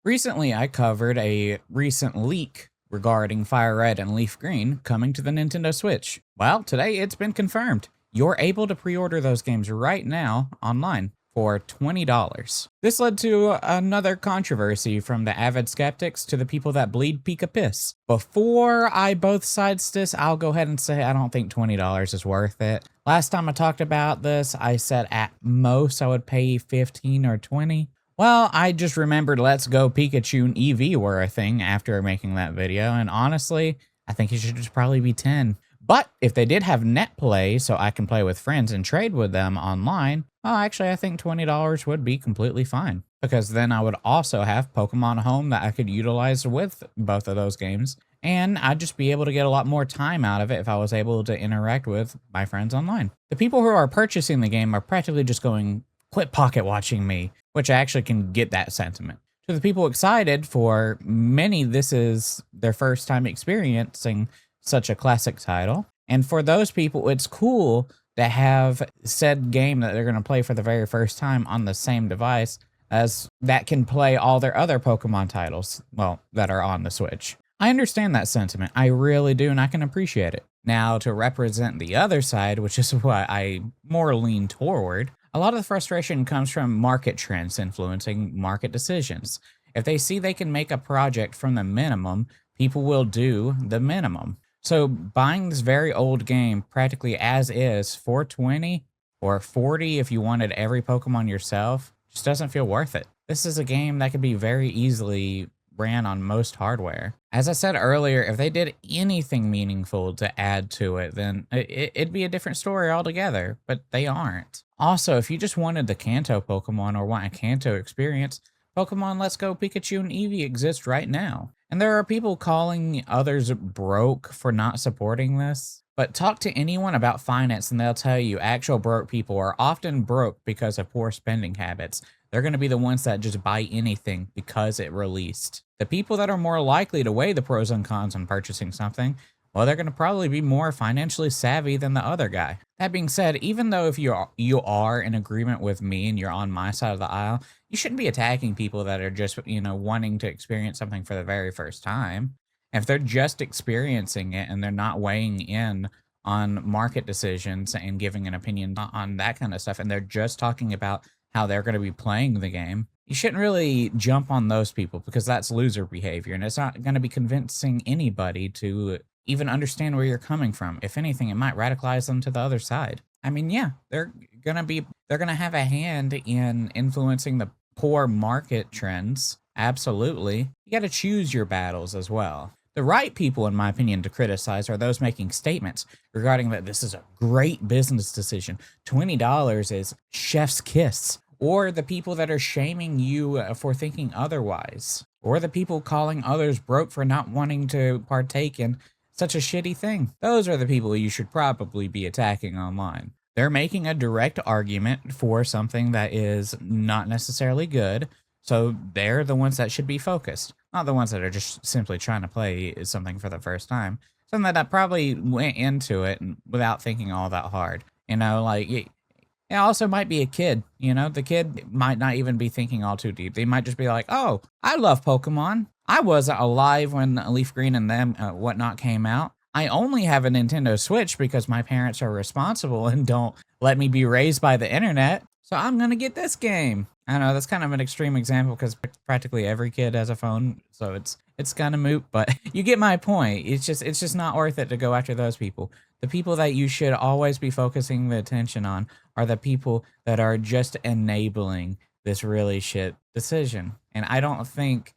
Recently, I covered a recent leak regarding Fire Red and Leaf Green coming to the Nintendo Switch. Well, today it's been confirmed. You're able to pre-order those games right now online for $20. This led to another controversy from the avid skeptics to the people that bleed Pika Piss. Before I both sides this, I'll go ahead and say I don't think $20 is worth it. Last time I talked about this, I said at most I would pay 15 or 20. Well, I just remembered Let's Go Pikachu and Eevee were a thing after making that video, and honestly, I think it should just probably be 10. But if they did have net play so I can play with friends and trade with them online, well, actually, I think $20 would be completely fine. Because then I would also have Pokemon Home that I could utilize with both of those games, and I'd just be able to get a lot more time out of it if I was able to interact with my friends online. The people who are purchasing the game are practically just going, quit pocket watching me, which I actually can get that sentiment. To the people excited, for many, this is their first time experiencing such a classic title. And for those people, it's cool to have said game that they're going to play for the very first time on the same device as that can play all their other Pokemon titles, well, that are on the Switch. I understand that sentiment. I really do, and I can appreciate it. Now, to represent the other side, which is what I more lean toward, a lot of the frustration comes from market trends influencing market decisions. If they see they can make a project from the minimum, people will do the minimum. So buying this very old game practically as is for 20 or 40 if you wanted every Pokemon yourself just doesn't feel worth it. This is a game that could be very easily ran on most hardware. As I said earlier, if they did anything meaningful to add to it, then it'd be a different story altogether, but they aren't. Also, if you just wanted the Kanto Pokemon or want a Kanto experience, Pokemon Let's Go Pikachu and Eevee exist right now. And there are people calling others broke for not supporting this. But talk to anyone about finance and they'll tell you actual broke people are often broke because of poor spending habits. They're going to be the ones that just buy anything because it released. The people that are more likely to weigh the pros and cons on purchasing something, well, they're going to probably be more financially savvy than the other guy. That being said, even though if you are in agreement with me and you're on my side of the aisle, you shouldn't be attacking people that are just, wanting to experience something for the very first time. If they're just experiencing it and they're not weighing in on market decisions and giving an opinion on that kind of stuff, and they're just talking about how they're going to be playing the game, you shouldn't really jump on those people because that's loser behavior, and it's not going to be convincing anybody to even understand where you're coming from. If anything, it might radicalize them to the other side. I mean, yeah, they're gonna have a hand in influencing the poor market trends. Absolutely. You got to choose your battles as well. The right people, in my opinion, to criticize are those making statements regarding that this is a great business decision. $20 is chef's kiss. Or the people that are shaming you for thinking otherwise. Or the people calling others broke for not wanting to partake in such a shitty thing. Those are the people you should probably be attacking online. They're making a direct argument for something that is not necessarily good, so they're the ones that should be focused, not the ones that are just simply trying to play something for the first time. Something that probably went into it without thinking all that hard. It also might be a kid, the kid might not even be thinking all too deep. They might just be like, oh, I love Pokemon. I wasn't alive when Leaf Green and them whatnot came out. I only have a Nintendo Switch because my parents are responsible and don't let me be raised by the internet. So I'm going to get this game. I know that's kind of an extreme example because practically every kid has a phone. So it's kind of moot, but you get my point. It's just not worth it to go after those people. The people that you should always be focusing the attention on are the people that are just enabling this really shit decision. And I don't think,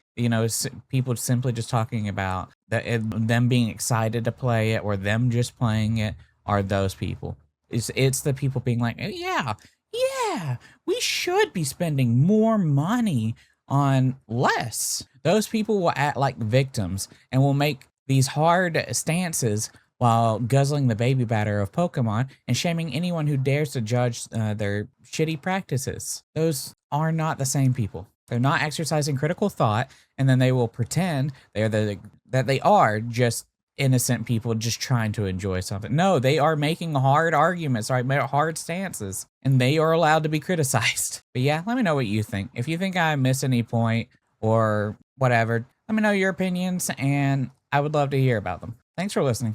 people simply just talking about them being excited to play it or them just playing it are those people. It's the people being like, yeah, we should be spending more money on less. Those people will act like victims and will make these hard stances while guzzling the baby batter of Pokemon and shaming anyone who dares to judge their shitty practices. Those are not the same people. They're not exercising critical thought, and then they will pretend that they are just innocent people just trying to enjoy something. No, they are making hard arguments, right? Hard stances, and they are allowed to be criticized. But yeah, let me know what you think. If you think I miss any point or whatever. Let me know your opinions, and I would love to hear about them. Thanks for listening.